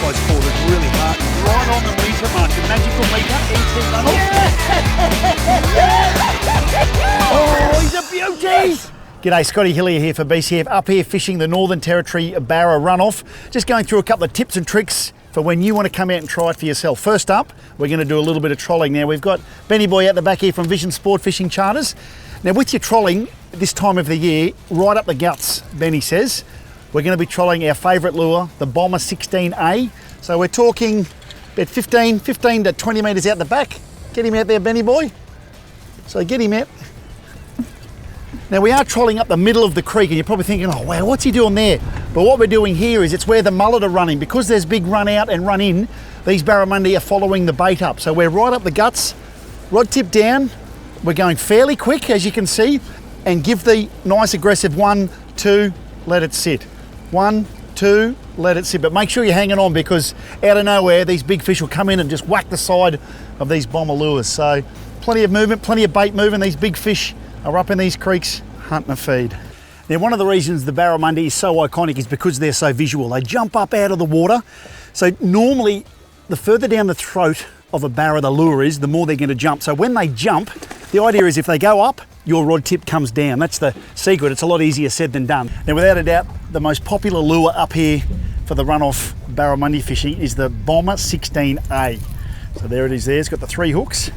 close quarters, really hard. Right on the metre mark, the magical metre, NT runoff. Yeah! Oh, he's a beauty! G'day, Scotty Hillier here for BCF, up here fishing the Northern Territory Barra runoff. Just going through a couple of tips and tricks for when you want to come out and try it for yourself. First up, we're going to do a little bit of trolling. Now, we've got Benny Boy out the back here from Vision Sport Fishing Charters. Now, with your trolling this time of the year, right up the guts, Benny says, we're going to be trolling our favourite lure, the Bomber 16A. So we're talking about 15 to 20 metres out the back. Get him out there, Benny Boy. So get him out. Now, we are trolling up the middle of the creek, and you're probably thinking, oh wow, what's he doing there? But what we're doing here is it's where the mullet are running. Because there's big run out and run in, these barramundi are following the bait up. So we're right up the guts, rod tip down. We're going fairly quick, as you can see, and give the nice aggressive 1, 2, let it sit. 1, 2, let it sit. But make sure you're hanging on, because out of nowhere, these big fish will come in and just whack the side of these bomber lures. So plenty of movement, plenty of bait moving. These big fish are up in these creeks hunting a feed. Now, one of the reasons the barramundi is so iconic is because they're so visual. They jump up out of the water. So normally, the further down the throat of a barra the lure is, the more they're going to jump. So when they jump, the idea is if they go up, your rod tip comes down. That's the secret. It's a lot easier said than done. Now, without a doubt, the most popular lure up here for the runoff barramundi fishing is the Bomber 16A. So there it is there. It's got the 3 hooks.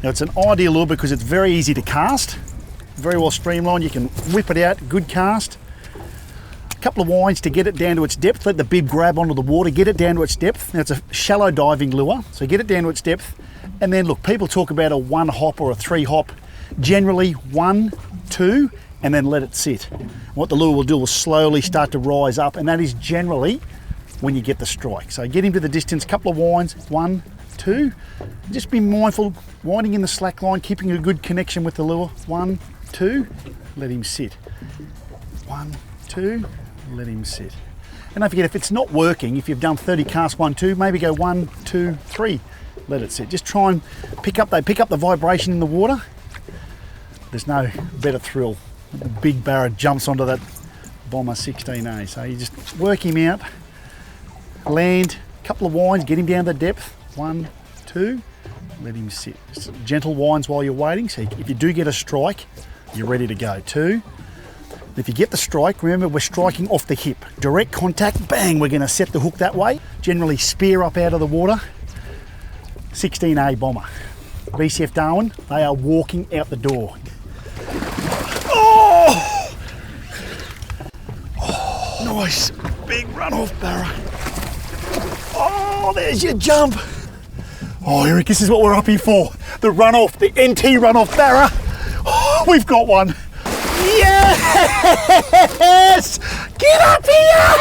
Now, it's an ideal lure because it's very easy to cast, very well streamlined. You can whip it out, good cast. A couple of winds to get it down to its depth. Let the bib grab onto the water, get it down to its depth. Now, it's a shallow diving lure, so get it down to its depth. And then look, people talk about a 1 hop or a 3 hop. Generally 1, 2, and then let it sit. What the lure will do will slowly start to rise up, and that is generally when you get the strike. So get him to the distance, couple of winds, 1, 2. Just be mindful, winding in the slack line, keeping a good connection with the lure. 1, 2, let him sit. 1, 2, let him sit. And don't forget, if it's not working, if you've done 30 casts, 1, 2, maybe go 1, 2, 3, let it sit. Just try and pick up the vibration in the water. There's no better thrill. The big barra jumps onto that Bomber 16A. So you just work him out, land, a couple of winds, get him down to the depth. 1, 2, let him sit. Just gentle winds while you're waiting. So if you do get a strike, you're ready to go. 2. If you get the strike, remember we're striking off the hip. Direct contact, bang, we're gonna set the hook that way. Generally spear up out of the water. 16A Bomber. BCF Darwin, they are walking out the door. Oh! Oh, nice big runoff barra. Oh, there's your jump. Oh, Eric, this is what we're up here for. The runoff, the NT runoff barra. Oh, we've got one. Yes! Get up here!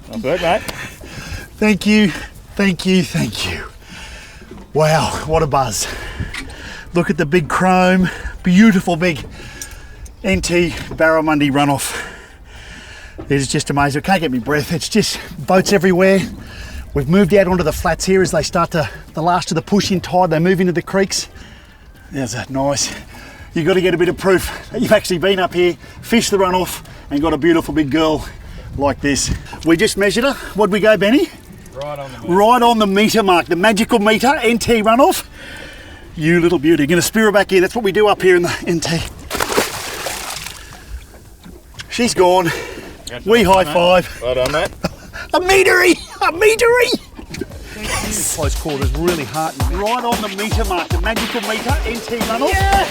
Not good, mate. Thank you, thank you, thank you. Wow, what a buzz. Look at the big chrome, beautiful big NT barramundi runoff. It is just amazing. I can't get my breath. It's just boats everywhere. We've moved out onto the flats here as they start the last of the push-in tide. They move into the creeks. There's that, nice. You've got to get a bit of proof that you've actually been up here, fished the runoff, and got a beautiful big girl like this. We just measured her. What'd we go, Benny? Right on the metre. Right on the metre mark, the magical metre, NT runoff. You little beauty. Going to spear her back here. That's what we do up here in the NT. She's gone. We high five. Well done, mate. A meatery! A meatery! Yes. Close quarters, really hard. Right on the metre mark, the magical metre, NT runoff. Yeah!